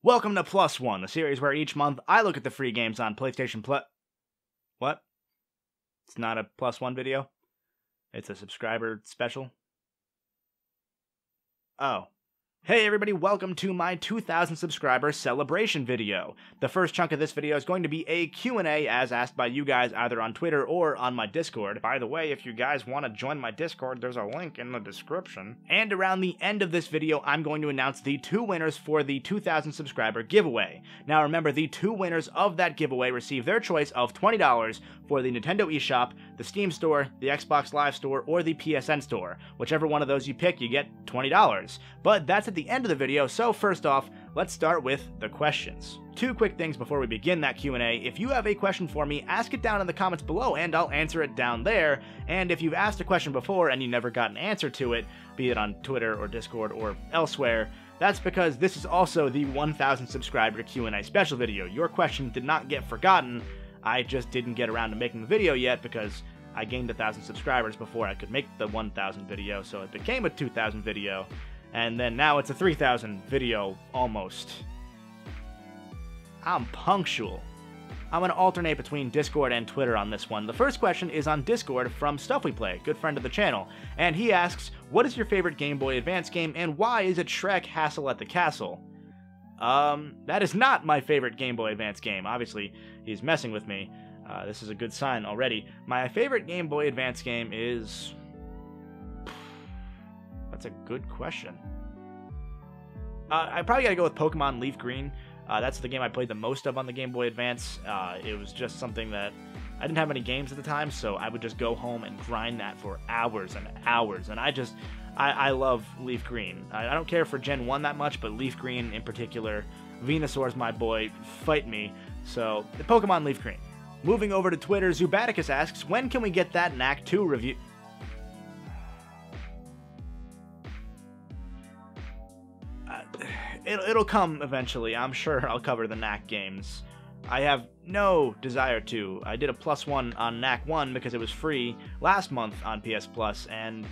Welcome to Plus One, the series where each month I look at the free games on PlayStation Plus. What? It's not a Plus One video? It's a subscriber special? Oh. Hey everybody, welcome to my 2,000 subscriber celebration video. The first chunk of this video is going to be a Q&A as asked by you guys either on Twitter or on my Discord. By the way, if you guys want to join my Discord, there's a link in the description. And around the end of this video, I'm going to announce the 2 winners for the 2,000 subscriber giveaway. Now remember, the 2 winners of that giveaway receive their choice of $20 for the Nintendo eShop, the Steam Store, the Xbox Live Store, or the PSN Store. Whichever one of those you pick, you get $20. But that's at the end of the video, so first off, let's start with the questions. 2 quick things before we begin that Q&A. If you have a question for me, ask it down in the comments below and I'll answer it down there. And if you've asked a question before and you never got an answer to it, be it on Twitter or Discord or elsewhere, that's because this is also the 1,000 subscriber Q&A special video. Your question did not get forgotten, I just didn't get around to making the video yet because I gained 1,000 subscribers before I could make the 1,000 video, so it became a 2,000 video. And then now it's a 3,000 video, almost. I'm punctual. I'm going to alternate between Discord and Twitter on this one. The first question is on Discord from Stuff We Play, good friend of the channel. And he asks, what is your favorite Game Boy Advance game and why is it Shrek Hassle at the Castle? That is not my favorite Game Boy Advance game. Obviously, he's messing with me. This is a good sign already. My favorite Game Boy Advance game is... That's a good question. I probably gotta go with Pokemon Leaf Green. That's the game I played the most of on the Game Boy Advance. It was just something that I didn't have many games at the time, so I would just go home and grind that for hours and hours. And I love Leaf Green. I don't care for Gen 1 that much, but Leaf Green in particular. Venusaur's my boy. Fight me. So, the Pokemon Leaf Green. Moving over to Twitter, Zubaticus asks, when can we get that Knack 2 review? It'll come eventually. I'm sure I'll cover the Knack games. I have no desire to. I did a +1 on Knack 1 because it was free last month on PS Plus, and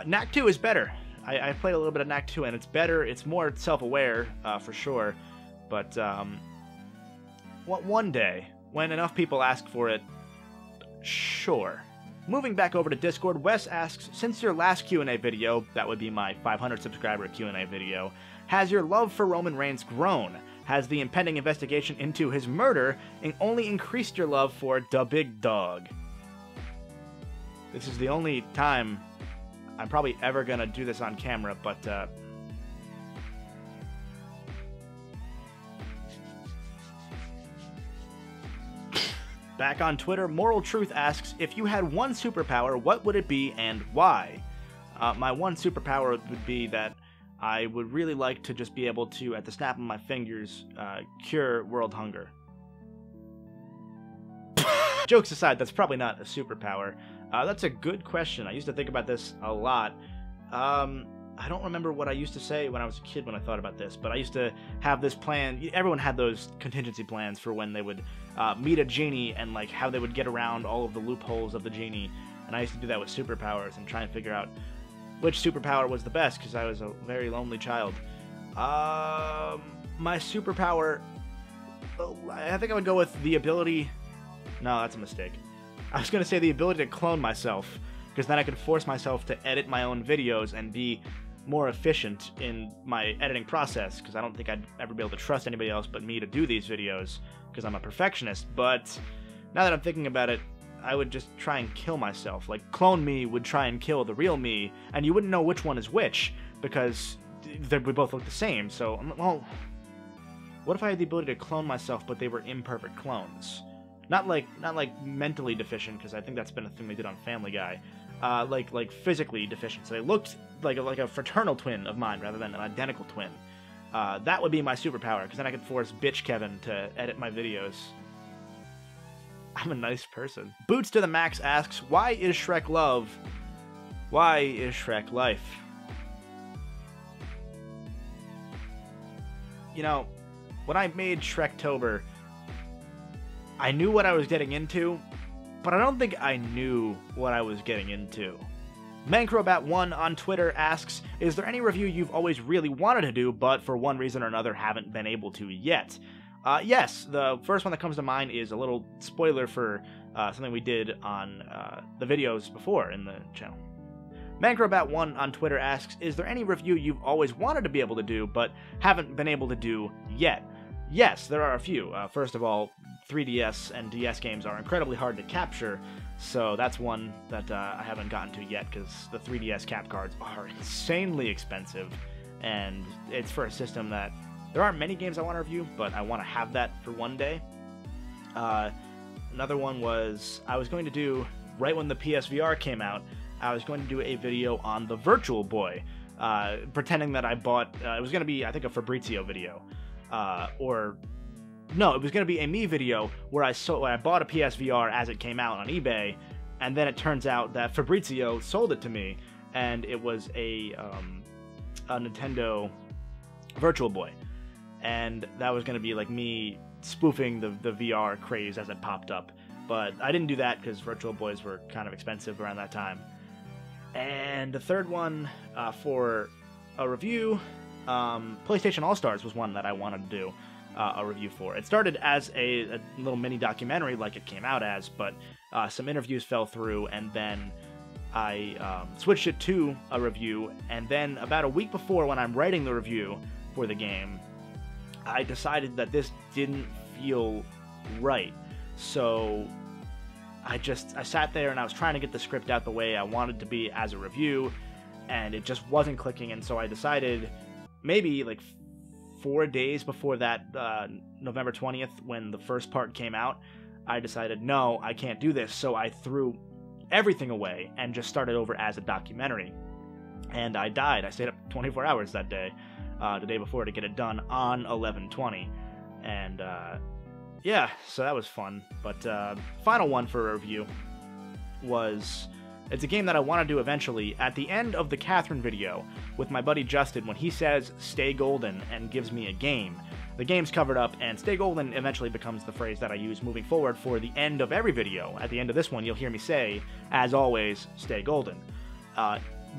Knack 2 is better. I played a little bit of Knack 2, and it's better. It's more self-aware, for sure. But one day, when enough people ask for it, sure. Moving back over to Discord, Wes asks, since your last Q&A video, that would be my 500 subscriber Q&A video, has your love for Roman Reigns grown? Has the impending investigation into his murder only increased your love for Da Big Dog? This is the only time I'm probably ever gonna do this on camera, but back on Twitter, Moral Truth asks, if you had one superpower, what would it be and why? My one superpower would be that I would really like to just be able to, at the snap of my fingers, cure world hunger. Jokes aside, that's probably not a superpower. That's a good question. I used to think about this a lot. I don't remember what I used to say when I was a kid when I thought about this, but I used to have this plan. Everyone had those contingency plans for when they would meet a genie and like how they would get around all of the loopholes of the genie. And I used to do that with superpowers and try and figure out which superpower was the best because I was a very lonely child. My superpower, I think I would go with the ability. No, that's a mistake. I was going to say the ability to clone myself, because then I could force myself to edit my own videos and be more efficient in my editing process, because I don't think I'd ever be able to trust anybody else but me to do these videos, because I'm a perfectionist. But now that I'm thinking about it, I would just try and kill myself. Like, clone me would try and kill the real me, and you wouldn't know which one is which, because we both look the same. So, well, what if I had the ability to clone myself, but they were imperfect clones? Not like mentally deficient, because I think that's been a thing they did on Family Guy. Like physically deficient. So they looked like a fraternal twin of mine rather than an identical twin. That would be my superpower, because then I could force Bitch Kevin to edit my videos. I'm a nice person. Boots to the Max asks, why is Shrek love? Why is Shrek life? You know, when I made Shrektober, I knew what I was getting into, but I don't think I knew what I was getting into. Mancrobat1 on Twitter asks, is there any review you've always really wanted to do, but for one reason or another haven't been able to yet? Yes, the first one that comes to mind is a little spoiler for something we did on the videos before in the channel. Mancrobat1 on Twitter asks, is there any review you've always wanted to be able to do, but haven't been able to do yet? Yes, there are a few. First of all, 3DS and DS games are incredibly hard to capture, so that's one that I haven't gotten to yet, because the 3DS cap cards are insanely expensive, and it's for a system that there aren't many games I want to review, but I want to have that for one day. Another one was, I was going to do, right when the PSVR came out, I was going to do a video on the Virtual Boy, pretending that I bought, it was going to be, I think, a Fabrizio video, no, it was going to be a me video where I bought a PSVR as it came out on eBay, and then it turns out that Fabrizio sold it to me, and it was a Nintendo Virtual Boy, and that was going to be like me spoofing the VR craze as it popped up, but I didn't do that because Virtual Boys were kind of expensive around that time. And the third one for a review, PlayStation All-Stars was one that I wanted to do a review for. It started as a little mini documentary like it came out as, but some interviews fell through, and then I switched it to a review, and then about a week before, when I'm writing the review for the game, I decided that this didn't feel right. So I sat there and I was trying to get the script out the way I wanted to be as a review, and it just wasn't clicking, and so I decided maybe like 4 days before that, November 20th, when the first part came out, I decided, no, I can't do this, so I threw everything away and just started over as a documentary. And I died. I stayed up 24 hours that day, the day before, to get it done on 11/20. And, yeah, so that was fun. But final one for a review was, it's a game that I want to do eventually. At the end of the Catherine video with my buddy Justin, when he says "Stay Golden" and gives me a game, the game's covered up, and "Stay Golden" eventually becomes the phrase that I use moving forward for the end of every video. At the end of this one, you'll hear me say, as always, "Stay Golden."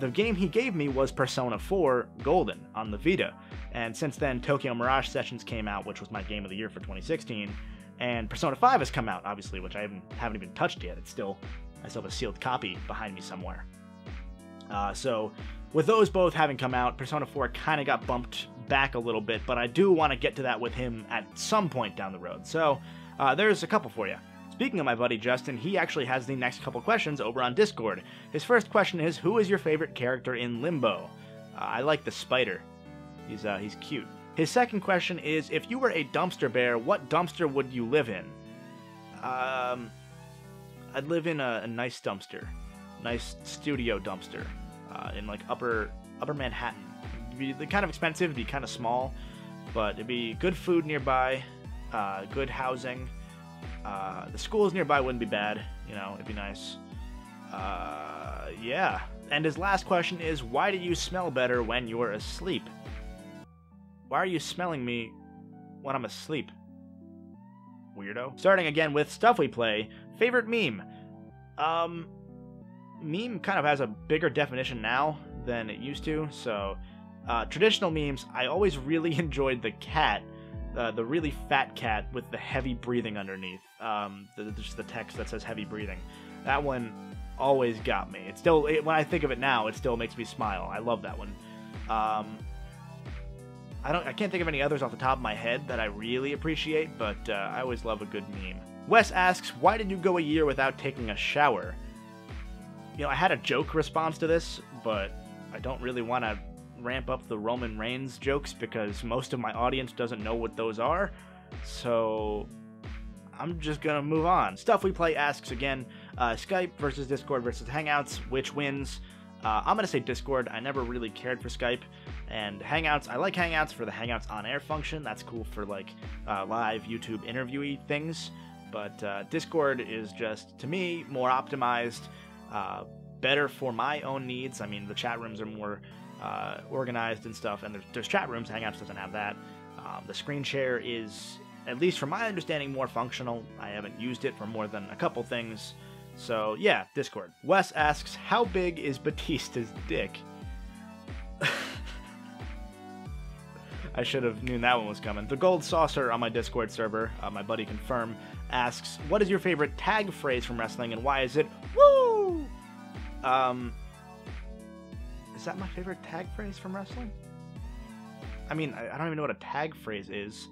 The game he gave me was Persona 4 Golden on the Vita, and since then Tokyo Mirage Sessions came out, which was my game of the year for 2016, and Persona 5 has come out, obviously, which I haven't even touched yet. I still have a sealed copy behind me somewhere. So with those both having come out, Persona 4 kind of got bumped back a little bit, but I do want to get to that with him at some point down the road. So there's a couple for you. Speaking of my buddy Justin, he actually has the next couple questions over on Discord. His first question is, who is your favorite character in Limbo? I like the spider. He's cute. His second question is, if you were a dumpster bear, what dumpster would you live in? I'd live in a nice dumpster. Nice studio dumpster. In like upper Manhattan. It'd be kind of expensive, it'd be kind of small, but it'd be good food nearby, good housing. The schools nearby wouldn't be bad, you know, it'd be nice. Yeah. And his last question is, why do you smell better when you're asleep? Why are you smelling me when I'm asleep? Weirdo. Starting again with Stuff We Play. Favorite meme? Meme kind of has a bigger definition now than it used to, so traditional memes, I always really enjoyed the cat, the really fat cat with the heavy breathing underneath, just the text that says heavy breathing. That one always got me. It still, when I think of it now, it still makes me smile. I love that one. I can't think of any others off the top of my head that I really appreciate, but I always love a good meme. Wes asks, why did you go a year without taking a shower? You know, I had a joke response to this, but I don't really want to ramp up the Roman Reigns jokes because most of my audience doesn't know what those are, so I'm just gonna move on. Stuff We Play asks again, Skype versus Discord versus Hangouts, which wins? I'm gonna say Discord. I never really cared for Skype, and Hangouts, I like Hangouts for the Hangouts on air function. That's cool for like live YouTube interviewee things, but Discord is just, to me, more optimized, better for my own needs. I mean, the chat rooms are more organized and stuff, and there's chat rooms. Hangouts doesn't have that. The screen share is, at least from my understanding, more functional. I haven't used it for more than a couple things, So yeah, Discord. Wes asks, how big is Batista's dick? I should have known that one was coming. The Gold Saucer on my Discord server, my buddy Confirm, asks, what is your favorite tag phrase from wrestling and why is it woo? Is that my favorite tag phrase from wrestling? I mean, I don't even know what a tag phrase is.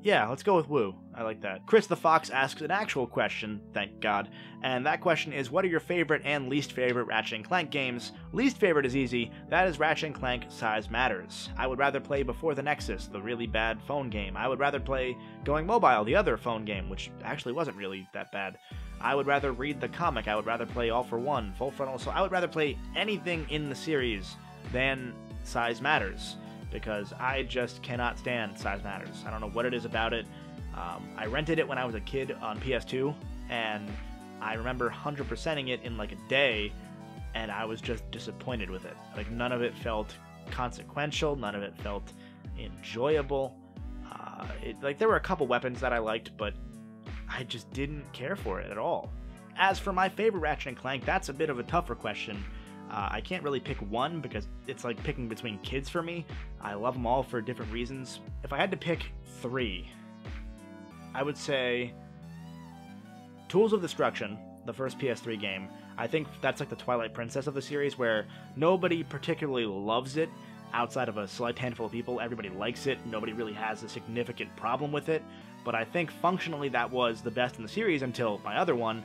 Yeah, let's go with woo. I like that. Chris the Fox asks an actual question, thank God. And that question is, what are your favorite and least favorite Ratchet & Clank games? Least favorite is easy. That is Ratchet & Clank Size Matters. I would rather play Before the Nexus, the really bad phone game. I would rather play Going Mobile, the other phone game, which actually wasn't really that bad. I would rather read the comic. I would rather play All for One, Full Frontal Assault. I would rather play anything in the series than Size Matters, because I just cannot stand Size Matters. I don't know what it is about it. I rented it when I was a kid on PS2, and I remember 100%ing it in like a day, and I was just disappointed with it. Like, none of it felt consequential, none of it felt enjoyable. Like, there were a couple weapons that I liked, but I just didn't care for it at all. As for my favorite Ratchet & Clank, that's a bit of a tougher question. I can't really pick one because it's like picking between kids for me. I love them all for different reasons. If I had to pick three, I would say Tools of Destruction, the first PS3 game. I think that's like the Twilight Princess of the series, where nobody particularly loves it outside of a select handful of people. Everybody likes it. Nobody really has a significant problem with it. But I think functionally that was the best in the series until my other one,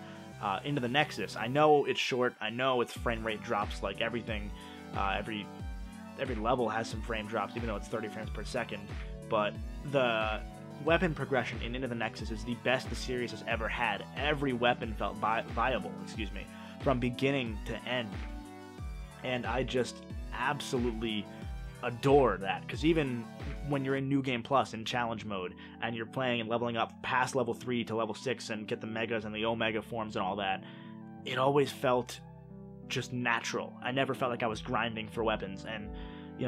Into the Nexus. I know it's short. I know its frame rate drops like everything. Every level has some frame drops, even though it's 30 frames per second. But the weapon progression in Into the Nexus is the best the series has ever had. Every weapon felt viable, from beginning to end. And I just absolutely adore that, because even when you're in New Game Plus in challenge mode and you're playing and leveling up past level 3 to level 6 and get the megas and the omega forms and all that, it always felt just natural. I never felt like I was grinding for weapons, and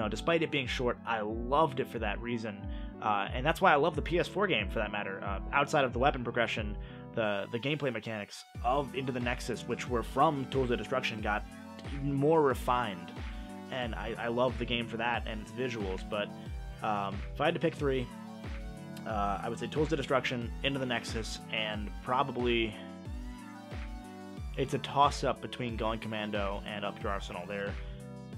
despite it being short, I loved it for that reason. And that's why I love the PS4 game, for that matter. Outside of the weapon progression, the gameplay mechanics of Into the Nexus, which were from Tools of Destruction, got more refined. And I love the game for that and its visuals. But if I had to pick three, I would say Tools of Destruction, Into the Nexus, and probably it's a toss-up between Going Commando and Up Your Arsenal.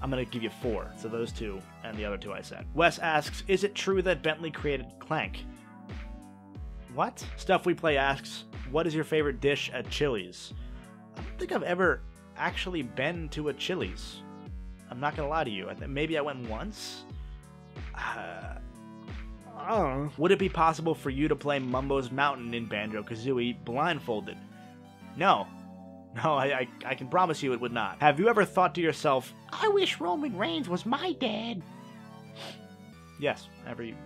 I'm going to give you four, so those two and the other two I said. Wes asks, is it true that Bentley created Clank? What? Stuff We Play asks, what is your favorite dish at Chili's? I don't think I've ever actually been to a Chili's. I'm not gonna lie to you. Maybe I went once? Would it be possible for you to play Mumbo's Mountain in Banjo-Kazooie blindfolded? No. No, I can promise you it would not. Have you ever thought to yourself, I wish Roman Reigns was my dad? Yes, every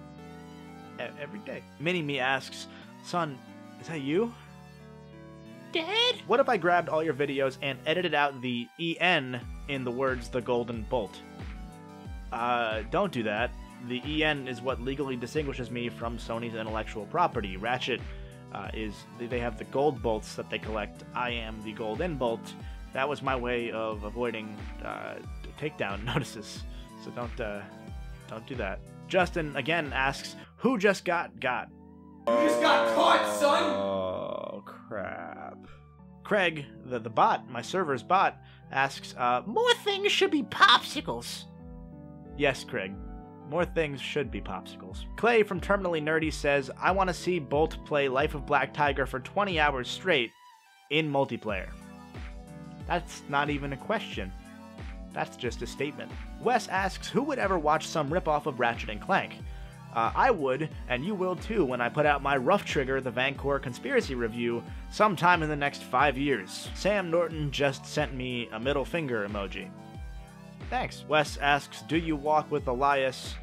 day. Mini-Me asks, son, is that you? Dad? What if I grabbed all your videos and edited out the EN in the words the Golden Bolt? Don't do that. The EN is what legally distinguishes me from Sony's intellectual property. Ratchet they have the gold bolts that they collect. I am the Golden Bolt. That was my way of avoiding takedown notices. So don't do that. Justin again asks, who just got? You just got caught, son! Oh, crap. Craig, the bot, my server's bot, asks, more things should be popsicles. Yes, Craig. More things should be popsicles. Clay from Terminally Nerdy says, I want to see Bolt play Life of Black Tiger for 20 hours straight in multiplayer. That's not even a question. That's just a statement. Wes asks, who would ever watch some ripoff of Ratchet & Clank? I would, and you will too, when I put out my Rough Trigger the Vancouver Conspiracy review sometime in the next 5 years. Sam Norton just sent me a middle finger emoji. Thanks. Wes asks, do you walk with Elias?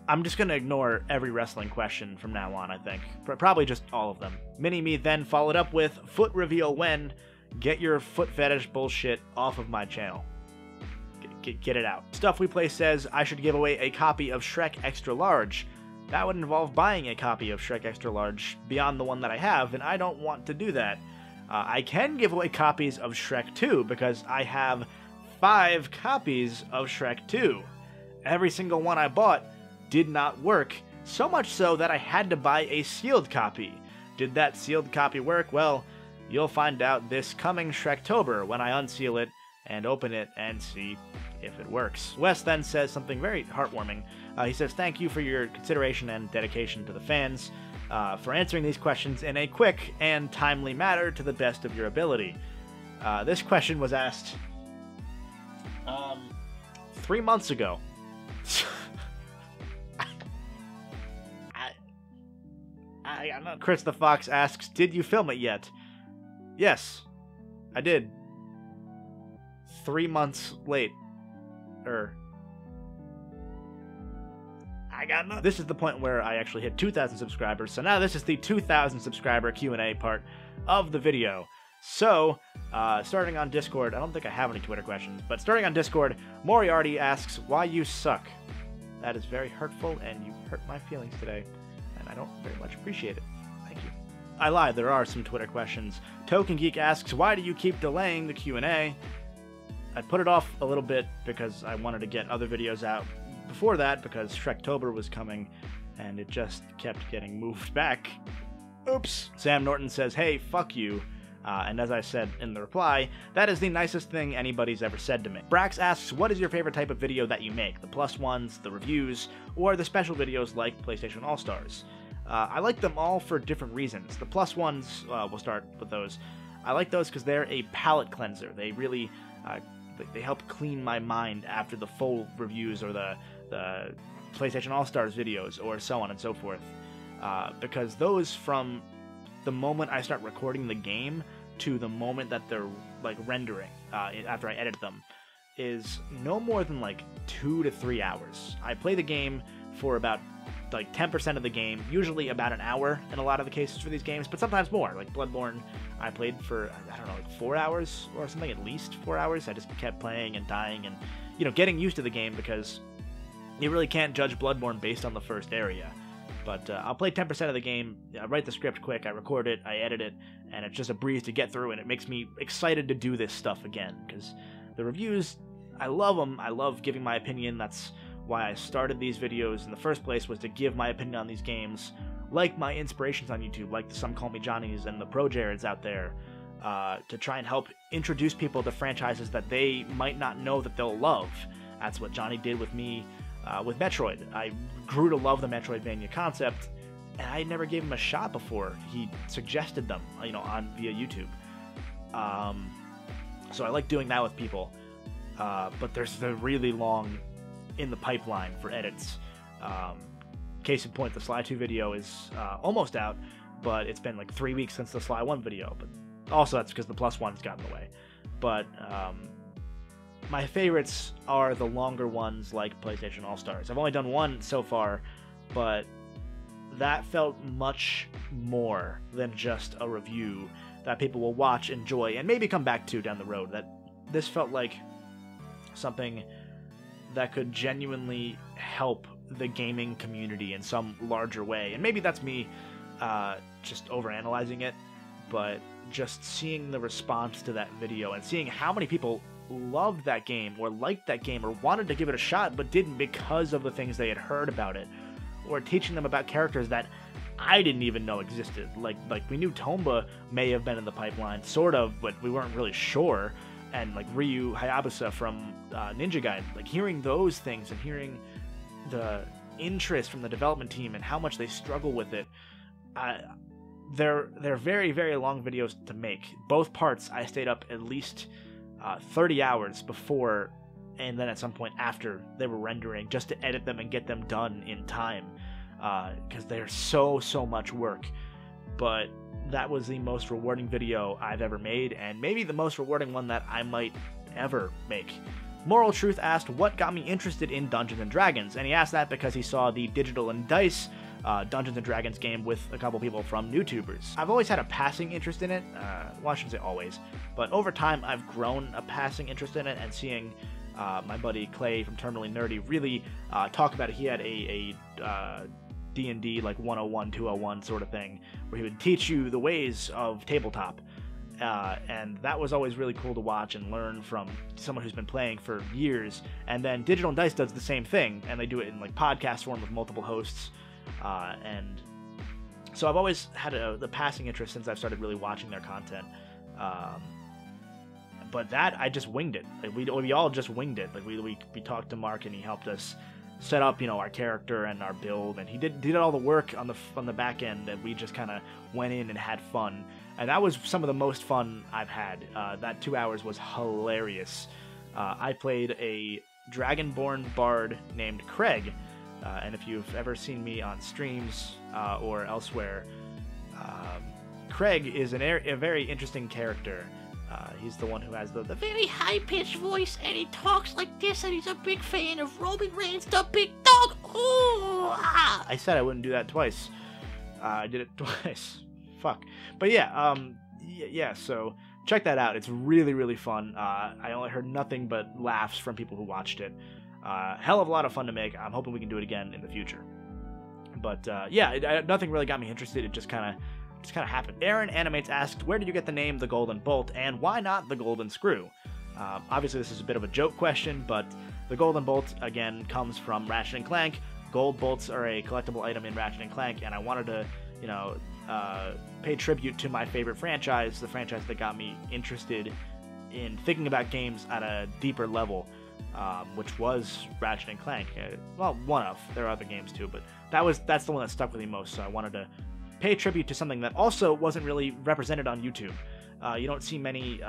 I'm just gonna ignore every wrestling question from now on, I think. Probably just all of them. Mini-Me then followed up with, foot reveal when? Get your foot fetish bullshit off of my channel. Get it out. Stuff We Play says, I should give away a copy of Shrek Extra Large. That would involve buying a copy of Shrek Extra Large beyond the one that I have, and I don't want to do that. I can give away copies of Shrek 2 because I have 5 copies of Shrek 2. Every single one I bought did not work, so much so that I had to buy a sealed copy. Did that sealed copy work? Well, you'll find out this coming Shrektober when I unseal it and open it and see if it works. Wes then says something very heartwarming. He says, "Thank you for your consideration and dedication to the fans, for answering these questions in a quick and timely manner to the best of your ability." This question was asked 3 months ago. I know. Chris the Fox asks, "Did you film it yet?" Yes, I did. 3 months late. I got nothing. This is the point where I actually hit 2,000 subscribers, so now this is the 2,000 subscriber Q&A part of the video. So, starting on Discord, I don't think I have any Twitter questions, but starting on Discord, Moriarty asks, "Why you suck?" That is very hurtful, and you hurt my feelings today, and I don't very much appreciate it. Thank you. I lied, there are some Twitter questions. Token Geek asks, "Why do you keep delaying the Q&A?" I put it off a little bit because I wanted to get other videos out before that because Shrektober was coming, and it just kept getting moved back. Oops. Sam Norton says, "Hey, fuck you." And as I said in the reply, that is the nicest thing anybody's ever said to me. Brax asks, "What is your favorite type of video that you make? The plus ones, the reviews, or the special videos like PlayStation All-Stars?" I like them all for different reasons. The plus ones, we'll start with those. I like those because they're a palate cleanser. They really they help clean my mind after the full reviews or the PlayStation All-Stars videos or so on and so forth. Because those, from the moment I start recording the game to the moment that they're like rendering after I edit them, is no more than like 2 to 3 hours. I play the game for about like 10% of the game, usually about an hour in a lot of the cases for these games, but sometimes more. Like Bloodborne, I played for, I don't know, like 4 hours or something, at least 4 hours. I just kept playing and dying and, you know, getting used to the game because you really can't judge Bloodborne based on the first area. But I'll play 10% of the game, I write the script quick, I record it, I edit it, and it's just a breeze to get through, and it makes me excited to do this stuff again, because the reviews, I love them, I love giving my opinion. That's why I started these videos in the first place, was to give my opinion on these games, like my inspirations on YouTube, like the Some Call Me Johnnies and the Pro Jareds out there, to try and help introduce people to franchises that they might not know that they'll love. That's what Johnny did with me with Metroid. I grew to love the Metroidvania concept, and I never gave him a shot before he suggested them, you know, via YouTube. So I like doing that with people, but there's the really long in the pipeline for edits. Case in point, the Sly 2 video is almost out, but it's been like 3 weeks since the Sly 1 video, but also that's because the plus one's got in the way. But my favorites are the longer ones like PlayStation All-Stars. I've only done one so far, but that felt much more than just a review that people will watch, enjoy, and maybe come back to down the road. That this felt like something that could genuinely help the gaming community in some larger way. And maybe that's me just overanalyzing it, but just seeing the response to that video and seeing how many people loved that game or liked that game or wanted to give it a shot but didn't because of the things they had heard about it, or teaching them about characters that I didn't even know existed. Like we knew Tomba may have been in the pipeline, sort of, but we weren't really sure. And like Ryu Hayabusa from Ninja Gaiden, like hearing those things and hearing the interest from the development team and how much they struggle with it, they're very, very long videos to make. Both parts I stayed up at least 30 hours before and then at some point after they were rendering, just to edit them and get them done in time, because they're so much work. But that was the most rewarding video I've ever made, and maybe the most rewarding one that I might ever make. Moral Truth asked, "What got me interested in Dungeons & Dragons?" And he asked that because he saw the Digital and Dice Dungeons & Dragons game with a couple people from NewTubers. I've always had a passing interest in it. Well, I shouldn't say always, but over time I've grown a passing interest in it, and seeing my buddy Clay from Terminally Nerdy really talk about it. He had a D&D like 101, 201 sort of thing, where he would teach you the ways of tabletop. and that was always really cool to watch and learn from someone who's been playing for years. And then Digital Dice does the same thing, and they do it in like podcast form with multiple hosts. And so I've always had the passing interest since I've started really watching their content. But that I just winged it. Like, we all just winged it. Like we talked to Mark, and he helped us set up, our character and our build, and he did all the work on the back end, and we just kind of went in and had fun. And that was some of the most fun I've had. That 2 hours was hilarious. I played a Dragonborn bard named Craig, and if you've ever seen me on streams or elsewhere, Craig is a very interesting character. He's the one who has the very high-pitched voice, and he talks like this, and he's a big fan of Roman Reigns, the big dog. Ooh, ah. I said I wouldn't do that twice. I did it twice. Fuck. But yeah, yeah, so check that out. It's really, really fun. I only heard nothing but laughs from people who watched it. Hell of a lot of fun to make. I'm hoping we can do it again in the future. But yeah, nothing really got me interested. It just kind of happened. Aaron Animates asked, where did you get the name The Golden Bolt, and why not The Golden Screw? Obviously, this is a bit of a joke question, but The Golden Bolt, again, comes from Ratchet & Clank. Gold bolts are a collectible item in Ratchet & Clank, and I wanted to, pay tribute to my favorite franchise, the franchise that got me interested in thinking about games at a deeper level, which was Ratchet & Clank. Well, one of. There are other games too, but that's the one that stuck with me most, so I wanted to pay tribute to something that also wasn't really represented on YouTube. You don't see many,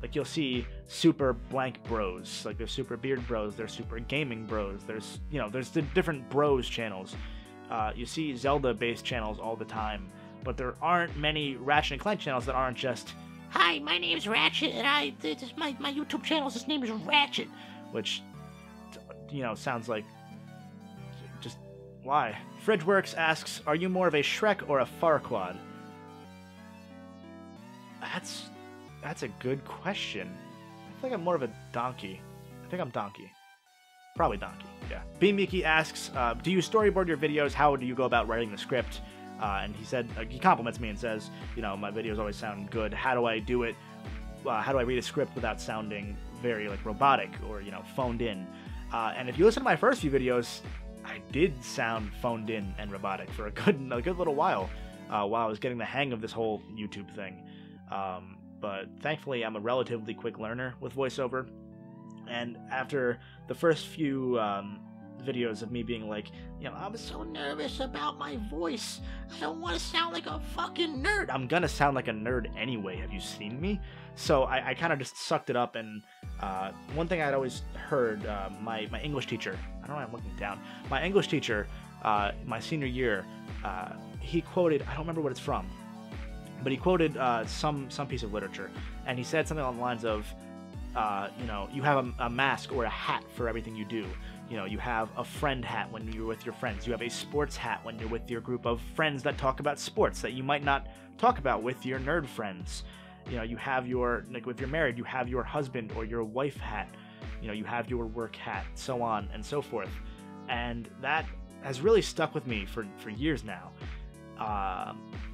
like you'll see super blank bros, like there's super beard bros, there's super gaming bros, there's the different bros channels. You see Zelda-based channels all the time, but there aren't many Ratchet & Clank channels that aren't just, hi, my name's Ratchet, and my YouTube channel, his name is Ratchet. Which, sounds like, just, why? Fridgeworks asks, are you more of a Shrek or a Farquaad? That's a good question. I think I'm more of a donkey. I think I'm donkey. Probably donkey, yeah. B. Miki asks, do you storyboard your videos? How do you go about writing the script? And he said, he compliments me and says, my videos always sound good. How do I do it? How do I read a script without sounding very, robotic or, phoned in? And if you listen to my first few videos, I did sound phoned in and robotic for a good little while I was getting the hang of this whole YouTube thing. But thankfully, I'm a relatively quick learner with voiceover. And after the first few videos of me being like, I'm so nervous about my voice. I don't want to sound like a fucking nerd. I'm gonna sound like a nerd anyway. Have you seen me? So I kind of just sucked it up. And one thing I'd always heard, my English teacher, I don't know why I'm looking down. My English teacher, my senior year, he quoted, I don't remember what it's from, but he quoted some piece of literature, and he said something along the lines of, you have a mask or a hat for everything you do. You have a friend hat when you're with your friends. You have a sports hat when you're with your group of friends that talk about sports that you might not talk about with your nerd friends. You have your, if you're married, you have your husband or your wife hat. You have your work hat, so on and so forth. And that has really stuck with me for years now.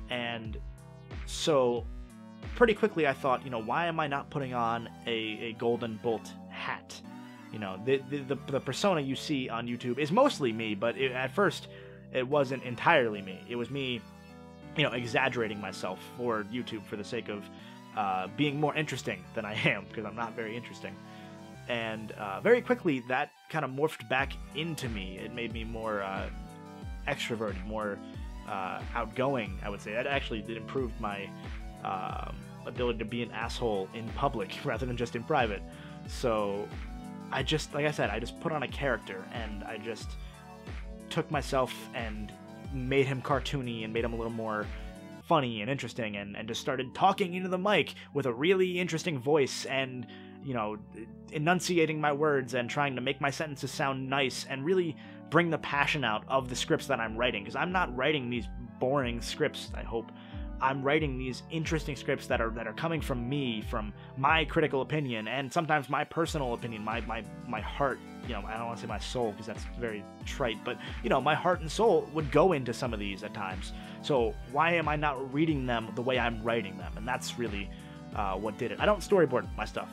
And so pretty quickly I thought, why am I not putting on a Golden Bolt hat? The persona you see on YouTube is mostly me, but at first it wasn't entirely me. It was me, exaggerating myself for YouTube for the sake of being more interesting than I am, because I'm not very interesting. And very quickly that kind of morphed back into me. It made me more extroverted, more outgoing, I would say. That actually did improve my ability to be an asshole in public rather than just in private. So I just, like I said, I just put on a character, and I just took myself and made him cartoony and made him a little more funny and interesting, and just started talking into the mic with a really interesting voice, and enunciating my words and trying to make my sentences sound nice and really bring the passion out of the scripts that I'm writing, because I'm not writing these boring scripts, I hope. I'm writing these interesting scripts that are coming from me, from my critical opinion, and sometimes my personal opinion, my heart. I don't want to say my soul, because that's very trite, but my heart and soul would go into some of these at times. So why am I not reading them the way I'm writing them? And that's really what did it. I don't storyboard my stuff.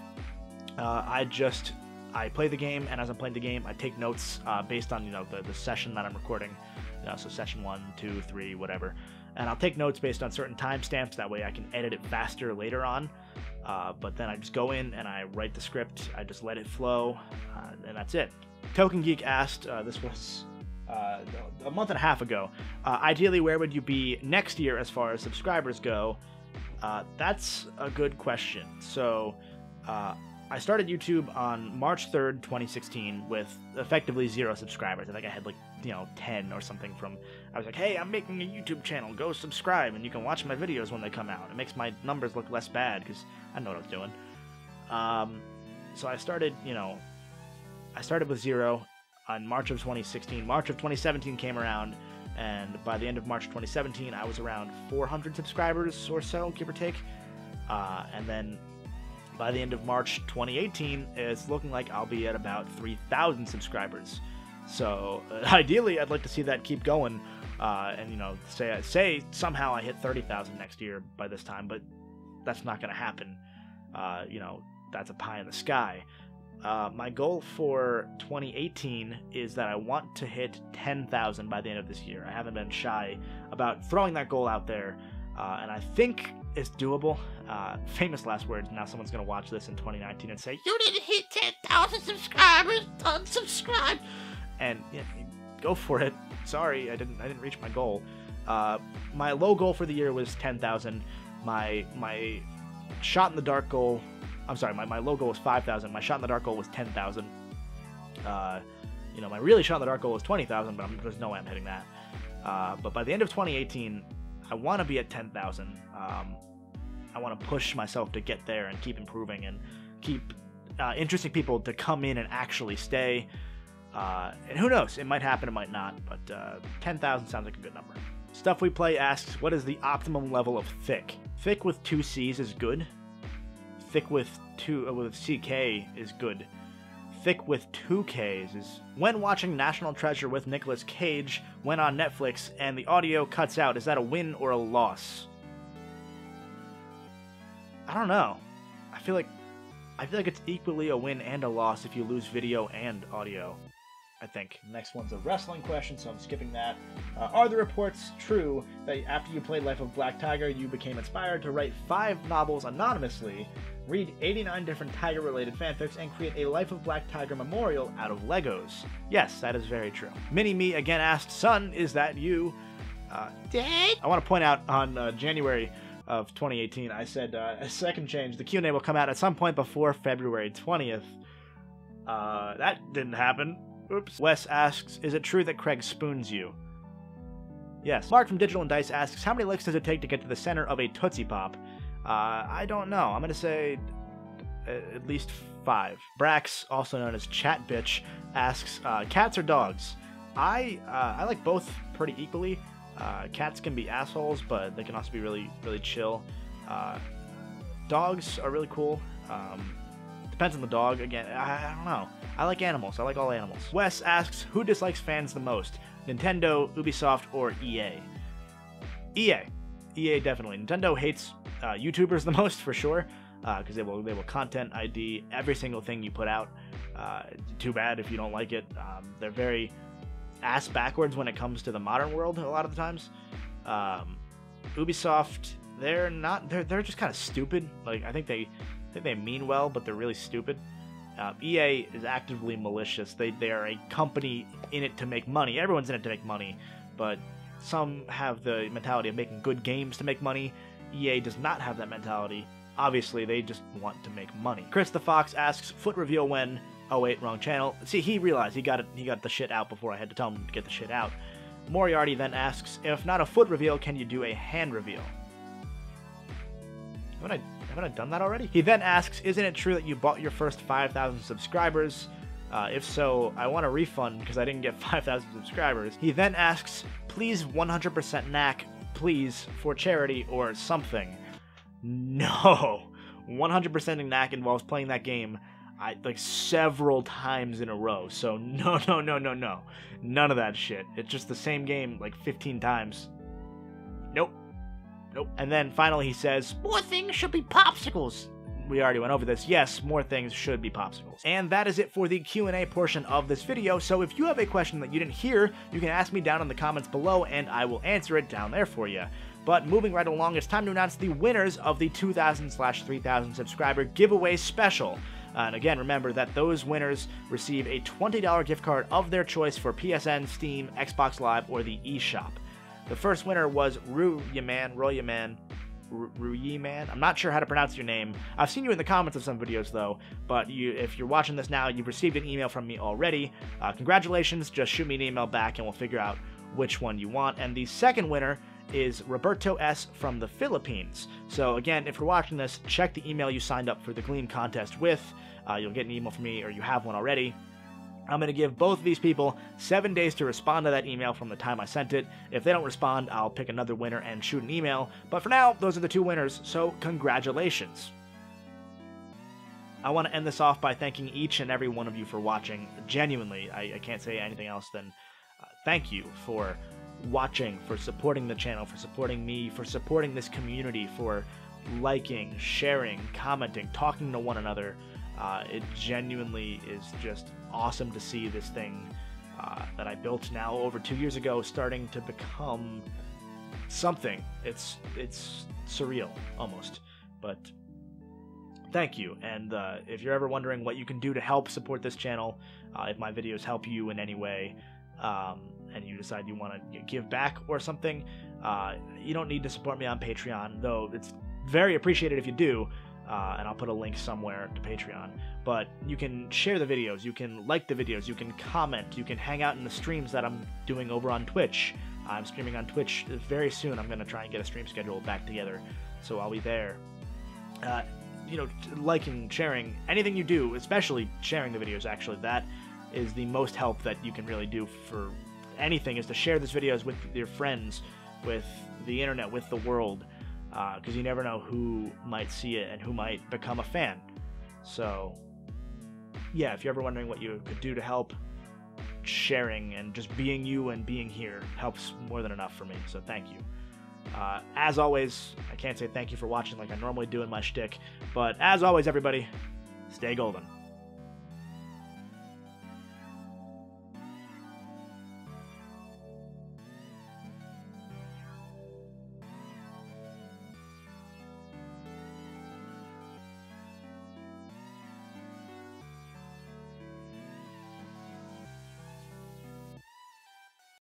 I play the game, and as I'm playing the game, I take notes based on, the session that I'm recording. So session 1, 2, 3, whatever. And I'll take notes based on certain timestamps. That way I can edit it faster later on. But then I just go in and I write the script. I just let it flow, and that's it. Token Geek asked, this was a month and a half ago, ideally, where would you be next year as far as subscribers go? That's a good question. So, I started YouTube on March 3rd, 2016 with effectively 0 subscribers. I think I had 10 or something from, I was like, hey, I'm making a YouTube channel, go subscribe, and you can watch my videos when they come out. It makes my numbers look less bad, because I know what I was doing. So I started, I started with 0 on March of 2016. March of 2017 came around, and by the end of March 2017, I was around 400 subscribers or so, give or take. And then by the end of March 2018, it's looking like I'll be at about 3,000 subscribers. So ideally, I'd like to see that keep going, and say somehow I hit 30,000 next year by this time, but that's not going to happen. That's a pie in the sky. My goal for 2018 is that I want to hit 10,000 by the end of this year. I haven't been shy about throwing that goal out there, and I think it's doable. Famous last words. Now someone's going to watch this in 2019 and say, You didn't hit 10,000 subscribers. Unsubscribe. And go for it. Sorry, I didn't reach my goal. My low goal for the year was 10,000. My shot in the dark goal, I'm sorry, my low goal was 5,000. My shot in the dark goal was 10,000. My really shot in the dark goal was 20,000, but there's no way I'm hitting that. But by the end of 2018, I want to be at 10,000. I want to push myself to get there and keep improving and keep interesting people to come in and actually stay. And who knows, it might happen, it might not, but 10,000 sounds like a good number. Stuff We Play asks, what is the optimum level of thick? Thick with 2 C's is good. Thick with CK is good. Thick with 2 Ks is... When watching National Treasure with Nicolas Cage, when on Netflix, and the audio cuts out, is that a win or a loss? I don't know. I feel like it's equally a win and a loss if you lose video and audio, I think. Next one's a wrestling question, so I'm skipping that. Are the reports true that after you played Life of Black Tiger, you became inspired to write 5 novels anonymously, read 89 different Tiger-related fanfics, and create a Life of Black Tiger memorial out of Legos? Yes, that is very true. Mini-Me again asked, son, is that you? Dad? I want to point out on January of 2018, I said a second change. The Q&A will come out at some point before February 20th. That didn't happen. Oops. Wes asks, is it true that Craig spoons you? Yes. Mark from Digital and Dice asks, how many licks does it take to get to the center of a Tootsie Pop? I don't know. I'm going to say at least 5. Brax, also known as Chat Bitch, asks, cats or dogs? I like both pretty equally. Cats can be assholes, but they can also be really, really chill. Dogs are really cool. Depends on the dog. Again, I don't know. I like animals. I like all animals. Wes asks, who dislikes fans the most? Nintendo, Ubisoft, or EA? EA. EA, definitely. Nintendo hates YouTubers the most, for sure, because they will content ID every single thing you put out. Too bad if you don't like it. They're very ass backwards when it comes to the modern world a lot of the times. Ubisoft, they're just kind of stupid. Like, I think they mean well, but they're really stupid. EA is actively malicious. They are a company in it to make money. Everyone's in it to make money, but some have the mentality of making good games to make money. EA does not have that mentality. Obviously, they just want to make money. Chris the Fox asks, foot reveal when... Oh wait, wrong channel. See, he realized he got the shit out before I had to tell him to get the shit out. Moriarty then asks, if not a foot reveal, can you do a hand reveal? Haven't I done that already? He then asks, isn't it true that you bought your first 5,000 subscribers? If so, I want a refund because I didn't get 5,000 subscribers. He then asks, please 100% knack, please, for charity or something. No. 100% knack involves playing that game like several times in a row. So no. None of that shit. It's just the same game like 15 times. Nope. Nope. And then finally he says, More things should be popsicles. we already went over this. Yes, more things should be popsicles. And that is it for the Q&A portion of this video. So if you have a question that you didn't hear, you can ask me down in the comments below and I will answer it down there for you. But moving right along, it's time to announce the winners of the 2,000/3,000 subscriber giveaway special. And again, remember that those winners receive a $20 gift card of their choice for PSN, Steam, Xbox Live, or the eShop. The first winner was Ruyaman. I'm not sure how to pronounce your name. I've seen you in the comments of some videos though, but if you're watching this now, you've received an email from me already. Congratulations, just shoot me an email back and we'll figure out which one you want. And the second winner is Roberto S. from the Philippines. So again, if you're watching this, check the email you signed up for the Gleam contest with. You'll get an email from me, or you have one already. I'm going to give both of these people 7 days to respond to that email from the time I sent it. If they don't respond, I'll pick another winner and shoot an email. But for now, those are the two winners, so congratulations. I want to end this off by thanking each and every one of you for watching. Genuinely, I can't say anything else than thank you for watching, for supporting the channel, for supporting me, for supporting this community, for liking, sharing, commenting, talking to one another. It genuinely is just awesome to see this thing that I built now over 2 years ago starting to become something. It's surreal, almost. But thank you, and if you're ever wondering what you can do to help support this channel, if my videos help you in any way, and you decide you want to give back or something, you don't need to support me on Patreon, though it's very appreciated if you do. And I'll put a link somewhere to Patreon. But you can share the videos, you can like the videos, you can comment, you can hang out in the streams that I'm doing over on Twitch. I'm streaming on Twitch very soon. I'm going to try and get a stream schedule back together, so I'll be there. You know, liking, sharing, anything you do, especially sharing the videos, actually, that is the most help that you can really do for anything, is to share these videos with your friends, with the internet, with the world. Because you never know who might see it and who might become a fan. So, yeah, if you're ever wondering what you could do to help, sharing and just being you and being here helps more than enough for me, so thank you. As always, I can't say thank you for watching like I normally do in my shtick, but as always, everybody, stay golden.